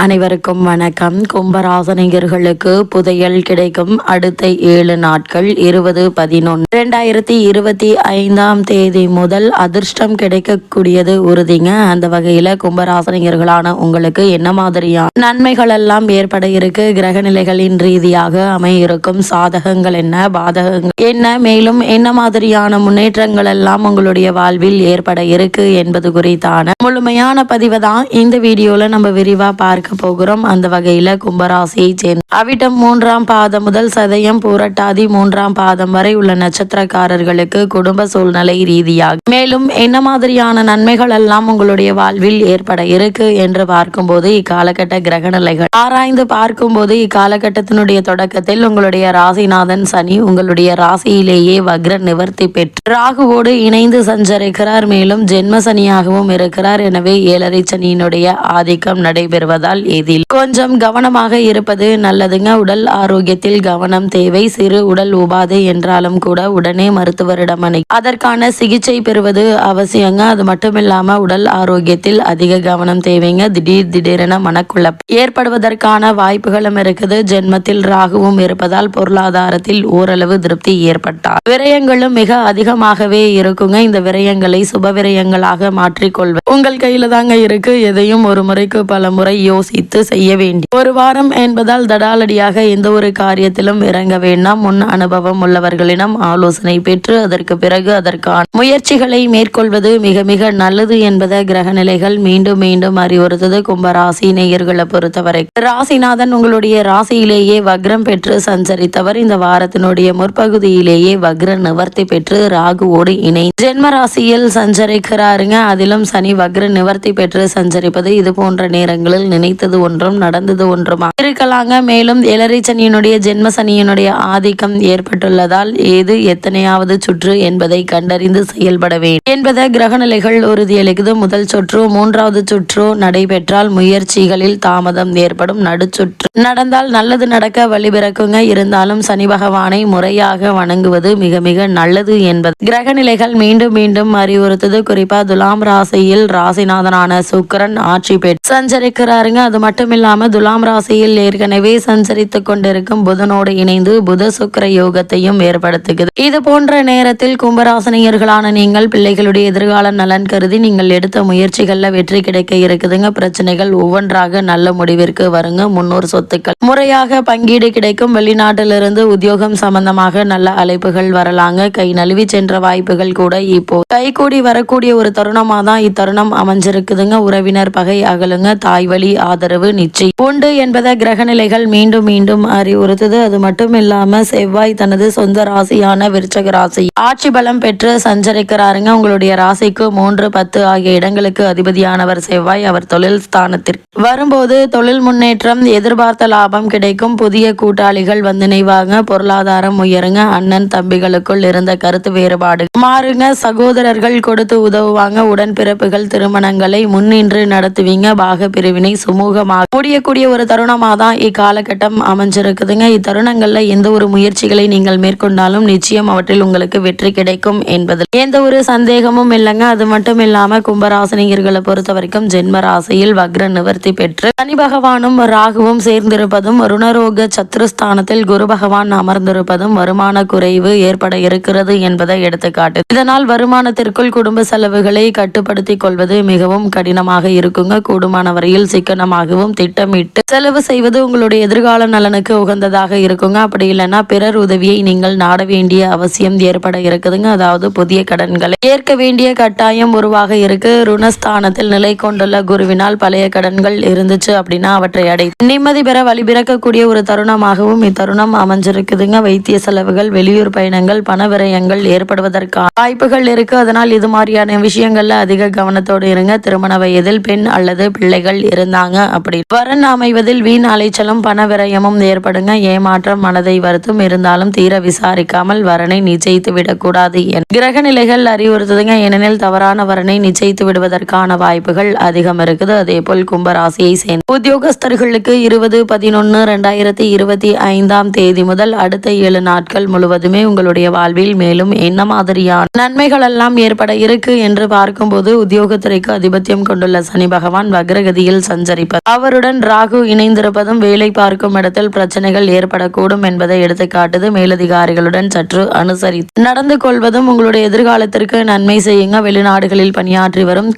அனைவருக்கும் வணக்கம். கும்பராசனிகர்களுக்கு புதையல் கிடைக்கும் அடுத்த 7 நாட்கள் 20/11/2025 முதல் அதிர்ஷ்டம் கிடைக்கக்கூடியது உறுதிங்க. அந்த வகையில கும்பராசனிகர்களான உங்களுக்கு என்ன மாதிரியான நன்மைகள் எல்லாம் ஏற்பட இருக்கு, கிரக நிலைகளின் ரீதியாக அமையிருக்கும் சாதகங்கள் என்ன, பாதகங்கள் என்ன, மேலும் என்ன மாதிரியான முன்னேற்றங்கள் எல்லாம் உங்களுடைய வாழ்வில் ஏற்பட இருக்கு என்பது குறித்தான முழுமையான பதிவை தான் இந்த வீடியோல நம்ம விரிவா பார்க்க போகிறோம். அந்த வகையில கும்பராசியை சேர்ந்த அவிட்டம் 3ஆம் பாதம் முதல் சதயம் பூரட்டாதி 3ஆம் பாதம் வரை உள்ள நட்சத்திரக்காரர்களுக்கு குடும்ப சூழ்நிலை ரீதியாக மேலும் என்ன மாதிரியான நன்மைகள் எல்லாம் உங்களுடைய வாழ்வில் ஏற்பட இருக்கு என்று பார்க்கும்போது இக்காலகட்ட கிரக நிலைகள் ஆராய்ந்து பார்க்கும்போது இக்காலகட்டத்தினுடைய தொடக்கத்தில் உங்களுடைய ராசிநாதன் சனி உங்களுடைய ராசியிலேயே வக்ர நிவர்த்தி பெற்று ராகுவோடு இணைந்து சஞ்சரிக்கிறார். மேலும் ஜென்ம சனியாகவும் இருக்கிறார். எனவே 7.5 சனியினுடைய ஆதிக்கம் நடைபெறுவதால் இதில் கொஞ்சம் கவனமாக இருப்பது நல்லதுங்க. உடல் ஆரோக்கியத்தில் கவனம் தேவை. சிறு உடல் உபாதை என்றாலும் கூட உடனே மருத்துவரிடம் அதற்கான சிகிச்சை பெறுவது அவசியங்க. அது மட்டும் இல்லாம உடல் ஆரோக்கியத்தில் அதிக கவனம் தேவைங்க. திடீரென மனக்குழப்பம் ஏற்படுவதற்கான வாய்ப்புகளும் இருக்குது. ஜென்மத்தில் ராகுவும் இருப்பதால் பொருளாதாரத்தில் ஓரளவு திருப்தி ஏற்பட்டார். விரயங்களும் மிக அதிகமாகவே இருக்குங்க. இந்த விரயங்களை சுப விரயங்களாக மாற்றிக்கொள்வது உங்கள் கையில தாங்க இருக்கு. எதையும் ஒரு முறைக்கு பல முறை யோசித்து செய்ய வேண்டி ஒரு வாரம் என்பதால் தடாலடியாக எந்த ஒரு காரியத்திலும் இறங்க வேண்டாம். முன் அனுபவம் உள்ளவர்களிடம் ஆலோசனை பெற்று அதற்கு பிறகு அதற்கான முயற்சிகளை மேற்கொள்வது மிக மிக நல்லது என்பதை கிரக நிலைகள் மீண்டும் மீண்டும் அறிவுறுத்தது. கும்பராசி நேயர்களை பொறுத்தவரை ராசிநாதன் உங்களுடைய ராசியிலேயே வக்ரம் பெற்று சஞ்சரித்தவர். இந்த வாரத்தினுடைய முற்பகுதியிலேயே வக்ர நிவர்த்தி பெற்று ராகுவோடு இணை ஜென்ம ராசியில் சஞ்சரிக்கிறாருங்க. அதிலும் சனி வக்ர நிவர்த்தி பெற்று சஞ்சரிப்பது இது போன்ற நேரங்களில் நினைத்தது ஒன்றும் நடந்தது ஒன்றுமா இருக்கலாங்க. மேலும் 7.5 சனியினுடைய ஜென்ம சனியினுடைய ஆதிக்கம் ஏற்பட்டுள்ளதால் ஏது எத்தனையாவது சுற்று என்பதை கண்டறிந்து செயல்பட வேண்டும் என்பதை கிரக நிலைகள் உறுதியளிக்குது. முதல் சுற்று 3வது சுற்று நடைபெற்றால் முயற்சிகளில் தாமதம் ஏற்படும். நடுச்சுற்று நடந்தால் நல்லது நடக்க வழிபிறக்குங்க. இருந்தாலும் சனி பகவானை முறையாக வணங்குவது மிக மிக நல்லது என்பது கிரக நிலைகள் மீண்டும் மீண்டும் அறிவுறுத்தது. குறிப்பா துலாம் ராசியில் ராசிநாதனான சுக்கிரன் ஆட்சி பெற்று சஞ்சரிக்கிறாருங்க. அது மட்டும் இல்லாம துலாம் ராசியில் ஏற்கனவே சஞ்சரித்துக் கொண்டிருக்கும் புதனோடு இணைந்து புத சுக்கிர யோகத்தையும் ஏற்படுத்துகிறது. இது போன்ற நேரத்தில் கும்பராசனியர்களான நீங்கள் பிள்ளைகளுடைய எதிர்கால நலன் கருதி நீங்கள் எடுத்த முயற்சிகள்ல வெற்றி கிடைக்க இருக்குதுங்க. பிரச்சனைகள் ஒவ்வொன்றாக நல்ல முடிவிற்கு வருங்க. முன்னோர் சொத்துக்கள் முறையாக பங்கீடு கிடைக்கும். வெளிநாட்டிலிருந்து உத்தியோகம் சம்பந்தமாக நல்ல அழைப்புகள் வரலாங்க. கை நழுவி சென்ற வாய்ப்புகள் கூட இப்போ கைகூடி வரக்கூடிய ஒரு தருணமா தான் இத்தருணம் அமைஞ்சிருக்குதுங்க. உறவினர் பகை அகலுங்க. தாய் வழி ஆதரவு நிச்சயம் உண்டு என்பதை கிரக நிலைகள் மீண்டும் மீண்டும் அறிவுறுத்தது. அது மட்டும் இல்லாம செவ்வாய் தனது சொந்த ராசியான விருச்சக ராசி ஆட்சி பலம் பெற்று சஞ்சரிக்கிறாருங்க. உங்களுடைய ராசிக்கு 3, 10 ஆகிய இடங்களுக்கு அதிபதியானவர் செவ்வாய். அவர் தொழில் ஸ்தானத்திற்கு வரும்போது தொழில் முன்னேற்றம், எதிர்பார்த்த லாபம் கிடைக்கும். புதிய கூட்டாளிகள் வந்து இணைவாங்க. பொருளாதாரம் உயருங்க. அண்ணன் தம்பிகளுக்குள் இருந்த கருத்து வேறுபாடு மாறுங்க. சகோதரர்கள் கொடுத்து உதவுவாங்க. உடன்பிறப்புகள் திருமணங்களை முன்னின்று நடத்துவீங்க. பாக பிரிவினை சுமூகமாக முடியக்கூடிய ஒரு தருணமாக தான் இக்காலகட்டம் அமைஞ்சிருக்குதுங்க. இத்தருணங்கள்ல எந்த ஒரு முயற்சிகளை நீங்கள் மேற்கொண்டாலும் நிச்சயம் அவற்றில் உங்களுக்கு வெற்றி கிடைக்கும் என்பதில் எந்த ஒரு சந்தேகமும் இல்லைங்க. அது மட்டும் இல்லாம கும்பராசினியர்களை பொறுத்த வரைக்கும் ஜென்ம ராசியில் வக்ர நிவர்த்தி பெற்று சனி பகவானும் ராகுவும் சேர்ந்திருப்பதும் ருணரோக சத்ருஸ்தானத்தில் குரு பகவான் அமர்ந்திருப்பதும் வருமான குறைவு ஏற்பட இருக்கிறது என்பதை எடுத்துக்காட்டு. இதனால் வருமானத்திற்குள் குடும்ப செலவுகளை கட்டுப்படுத்திக் கொள்வது மிகவும் கடினமாக இருக்குங்க. கூடுமான வரையில் சிக்கனமாகவும் திட்டமிட்டு செலவு செய்வது உங்களுடைய எதிர்கால நலனுக்கு உகந்ததாக இருக்குங்க. அப்படி இல்லைன்னா பிறர் உதவியை நீங்கள் நாட வேண்டிய அவசியம் ஏற்பட இருக்குதுங்க. அதாவது புதிய கடன்களை ஏற்க வேண்டிய கட்டாயம் உருவாக இருக்கு. ருணஸ்தானத்தில் நிலை கொண்டுள்ள குருவினால் பழைய கடன்கள் இருந்துச்சு அப்படின்னா அவற்றை அடை நிம்மதி பெற வழிபிறக்கக்கூடிய ஒரு தருணமாகவும் இத்தருணம் அமைஞ்சிருக்குதுங்க. வைத்திய செலவுகள், வெளியூர் பயணங்கள், பண விரயங்கள் ஏற்படுவதற்கான வாய்ப்புகள் இருக்கு. அதனால் இது மாதிரியான விஷயங்கள்ல அதிக கவனத்தோடு இருங்க. திருமண வயதில் பெண் அல்லது பிள்ளைகள் இருந்தாங்க அப்படி வரன் அமைவதில் வீண் அலைச்சலும் பண விரயமும் ஏற்படுங்க. ஏமாற்றம் மனதை வருத்தும். இருந்தாலும் தீர விசாரிக்காமல் வரனை நிச்சயித்து விடக்கூடாது என கிரக நிலைகள் அறிவுறுத்துதுங்க. ஏனெனில் தவறான வரனை நிச்சயித்து விடுவதற்கான வாய்ப்புகள் அதிகம் இருக்குது. அதே போல் கும்பராசியை சேர்ந்த உத்தியோகஸ்தர்களுக்கு 20/11/2025 முதல் அடுத்த 7 நாட்கள் முழுவதுமே உங்களுடைய வாழ்வில் மேலும் என்ன மாதிரியான நன்மைகள் எல்லாம் ஏற்பட இருக்கு என்று பார்க்கும்போது உத்தியோகத்துறைக்கு அதிபத்தியம் கொண்டுள்ள சனி பகவான் வக்ரகதியில் சஞ்சரிப்பார். அவருடன் சனியுடன் ராகு இணைந்திருப்பதும் வேலை பார்க்கும் இடத்தில் பிரச்சனைகள் ஏற்படக்கூடும் என்பதை எடுத்துக்காட்டுது. மேலதிகாரிகளுடன் சற்று அனுசரித்து நடந்து கொள்வதும் உங்களுடைய எதிர்காலத்திற்கு நன்மை செய்யுங்க. வெளிநாடுகளில் பணியாற்றி வரும்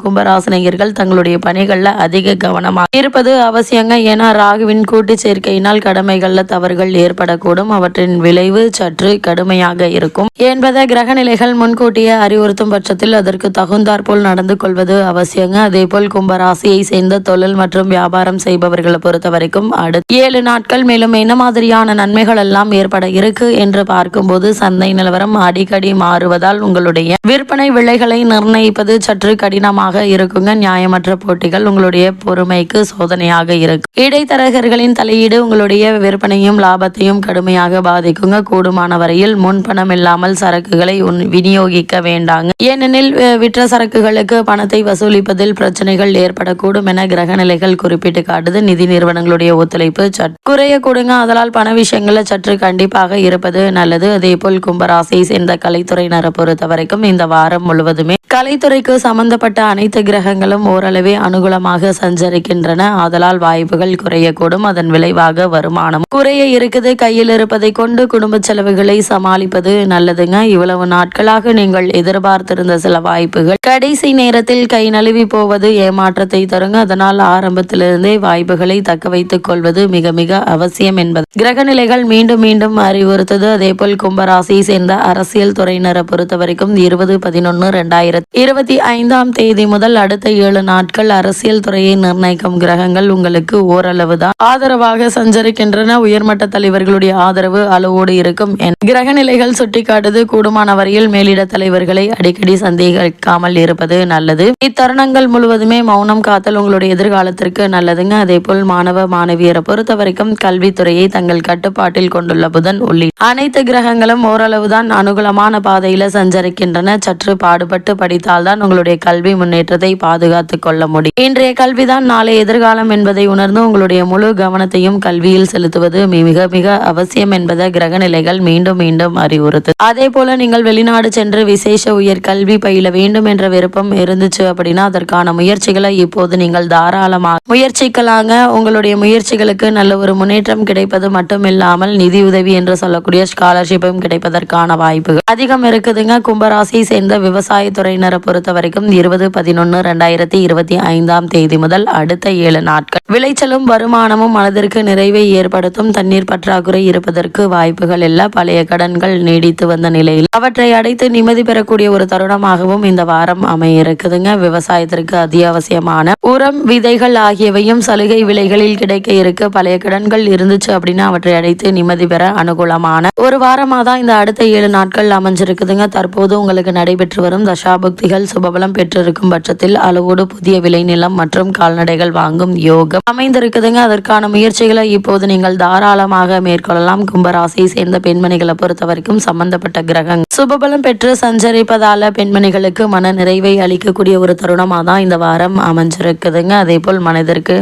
கும்பராசினியர்கள் தங்களுடைய பணிகள்ல அதிக கவனமாக இருப்பது அவசியங்க. ஏன்னா ராகுவின் கூட்டு சேர்க்கையினால் கடமைகள்ல தவறுகள் ஏற்படக்கூடும். அவற்றின் விளைவு சற்று கடுமையாக இருக்கும் என்பதை கிரக நிலைகள் முன்கூட்டியே அறிவுறுத்தும் பட்சத்தில் அதற்கு தகுந்தாற்போல் நடந்து கொள்வது அவசியங்க. அதே போல் கும்பராசியை சேர்ந்த தொழில் மற்றும் வியாபாரம் செய்பவர்களை பொறுத்த வரைக்கும் அடுத்த 7 நாட்கள் மேலும் என்ன மாதிரியான நன்மைகள் எல்லாம் ஏற்பட இருக்கு என்று பார்க்கும்போது, சந்தை நிலவரம் அடிக்கடி மாறுவதால் உங்களுடைய விற்பனை விலைகளை நிர்ணயிப்பது சற்று கடினமாக இருக்குங்க. நியாயமற்ற போட்டிகள் உங்களுடைய பொறுமைக்கு சோதனையாக இருக்கு. இடைத்தரகர்களின் தலையீடு உங்களுடைய விற்பனையும் லாபத்தையும் கடுமையாக பாதிக்குங்க. கூடுமான வரையில் முன்பணம் இல்லாமல் சரக்குகளை விநியோகிக்க வேண்டாங்க. ஏனெனில் விற்ற சரக்குகளுக்கு பணத்தை வசூலிப்பதில் பிரச்சனைகள் ஏற்படக்கூடும் என கிரக நிலைகள் குறிப்பிட்டு காட்டுது. நிதி நிறுவனங்களுடைய ஒத்துழைப்பு சற்று குறைய கொடுங்க. அதனால் பண விஷயங்கள்ல சற்று கண்டிப்பாக இருப்பது நல்லது. அதே போல் கும்பராசியை சேர்ந்த கலைத்துறையினரை பொறுத்த வரைக்கும் இந்த வாரம் முழுவதுமே கலைத்துறைக்கு சம்பந்தப்பட்ட அனைத்து கிரகங்களும் ஓரளவே அனுகூலமாக சஞ்சரிக்கின்றன. ஆதலால் வாய்ப்புகள் குறையக்கூடும். அதன் விளைவாக வருமானம் குறைய இருக்குது. கையில் இருப்பதை கொண்டு குடும்ப செலவுகளை சமாளிப்பது நல்லதுங்க. இவ்வளவு நாட்களாக நீங்கள் எதிர்பார்த்திருந்த சில வாய்ப்புகள் கடைசி நேரத்தில் கை நழுவி போவது ஏமாற்றத்தை தருங்க. அதனால் ஆரம்பத்திலிருந்தே வாய்ப்புகளை தக்க வைத்துக் கொள்வது மிக மிக அவசியம் என்பது கிரக நிலைகள் மீண்டும் மீண்டும் அறிவுறுத்தது. அதே போல் கும்பராசியை சேர்ந்த அரசியல் துறையினரை பொறுத்த வரைக்கும் 20/11/2025 முதல் அடுத்த 7 நாட்கள் அரசியல் துறையை நிர்ணயிக்கும் கிரகங்கள் உங்களுக்கு ஓரளவு தான் ஆதரவாக சஞ்சரிக்கின்றன. உயர்மட்ட தலைவர்களுடைய ஆதரவு அளவோடு இருக்கும் கிரக நிலைகள் சுட்டிக்காட்டுது. கூடுமான வரையில் மேலிட தலைவர்களை அடிக்கடி சந்தேகிக்காமல் இருப்பது நல்லது. இத்தருணங்கள் முழுவதுமே மௌனம் காத்தல் உங்களுடைய எதிர்காலத்திற்கு நல்லதுங்க. அதே போல் மாணவ மாணவியரை பொறுத்த வரைக்கும் கல்வித்துறையை தங்கள் கட்டுப்பாட்டில் கொண்டுள்ள புதன் உள்ளிட்ட அனைத்து கிரகங்களும் ஓரளவுதான் அனுகூலமான பாதையில சஞ்சரிக்கின்றன. சற்று பாடுபட்டு படித்தால்தான் உங்களுடைய கல்வி முன்னேற்றத்தை பாதுகாத்துக் கொள்ள முடியும். இன்றைய கல்விதான் நாளை எதிர்காலம் என்பதை உணர்ந்து உங்களுடைய முழு கவனத்தையும் கல்வியில் செலுத்துவது மிக மிக அவசியம் என்பதை கிரக நிலைகள் மீண்டும் மீண்டும் அறிவுறுத்து. அதே போல நீங்கள் வெளிநாடு சென்று விசேஷ உயர் கல்வி பயில வேண்டும் என்ற விருப்பம் இருந்துச்சு அப்படின்னா அதற்கான முயற்சிகளை இப்போது நீங்கள் தாராளமாக முயற்சிக்கலாங்க. உங்களுடைய முயற்சிகளுக்கு நல்ல ஒரு முன்னேற்றம் கிடைப்பது மட்டும் இல்லாமல் நிதி உதவி என்று சொல்லக்கூடிய ஸ்காலர்ஷிப்பும் கிடைப்பதற்கான வாய்ப்புகள் அதிகம் இருக்குதுங்க. கும்பராசியை சேர்ந்த விவசாயத்துறையினரை பொறுத்த வரைக்கும் 20/11/2025 முதல் அடுத்த 7 நாட்கள் விளைச்சலும் வருமானமும் மனதிற்கு நிறைவை ஏற்படுத்தும். தண்ணீர் பற்றாக்குறை இருப்பதற்கு வாய்ப்புகள் இல்ல. பழைய கடன்கள் நீடித்து வந்த நிலையில் அவற்றை அடைத்து நிம்மதி பெறக்கூடிய ஒரு தருணமாகவும் இந்த வாரம் அமைய இருக்குதுங்க. விவசாயத்திற்கு அத்தியாவசியமான உரம் விதைகள் ஆகியவையும் சலுகை விலைகளில் கிடைக்க இருக்கு. பழைய கடன்கள் இருந்துச்சு அப்படின்னா அவற்றை அடைத்து நிம்மதி பெற அனுகூலமான ஒரு வாரமா தான் இந்த அடுத்த 7 நாட்கள் அமைஞ்சிருக்குதுங்க. தற்போது உங்களுக்கு நடைபெற்று வரும் தசாபுக்திகள் சுபபலம் பெற்றிருக்கும் பட்சத்தில் அளவோடு புதிய விளைநிலம் மற்றும் கால்நடைகள் வாங்கும் யோகம் அமைந்திருக்குதுங்க. அதற்கான முயற்சிகளை இப்போது நீங்கள் தாராளமாக மேற்கொள்ளலாம். கும்பராசியை சேர்ந்த பெண்மணிகளை பொறுத்த வரைக்கும் சம்பந்தப்பட்ட கிரகங்கள் சுபபலம் பெற்று சஞ்சரிப்பதால பெண்மணிகளுக்கு மன நிறைவை அளிக்கக்கூடிய ஒரு தருணமா தான் இந்த வாரம் அமைஞ்சிருக்குதுங்க. அதே போல் மனதிற்கு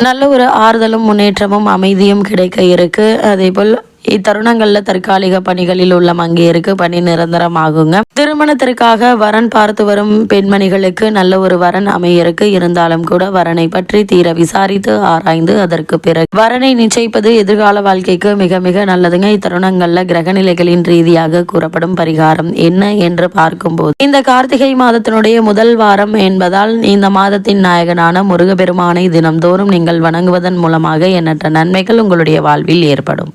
நல்ல ஒரு ஆறுதலும் முன்னேற்றமும் அமைதியும் கிடைக்க இருக்கு. அதே போல் இத்தருணங்கள்ல தற்காலிக பணிகளில் உள்ள மங்கையருக்கு பணி நிரந்தரமாகுங்க. திருமணத்திற்காக வரன் பார்த்து வரும் பெண்மணிகளுக்கு நல்ல ஒரு வரன் அமையருக்கு. இருந்தாலும் கூட வரனை பற்றி தீர விசாரித்து ஆராய்ந்து அதற்கு பிறகு வரனை நிச்சயிப்பது எதிர்கால வாழ்க்கைக்கு மிக மிக நல்லதுங்க. இத்தருணங்கள்ல கிரகநிலைகளின் ரீதியாக கூறப்படும் பரிகாரம் என்ன என்று பார்க்கும்போது, இந்த கார்த்திகை மாதத்தினுடைய முதல் வாரம் என்பதால் இந்த மாதத்தின் நாயகனான முருகப்பெருமானை தினம்தோறும் நீங்கள் வணங்குவதன் மூலமாக எண்ணற்ற நன்மைகள் உங்களுடைய வாழ்வில் ஏற்படும்.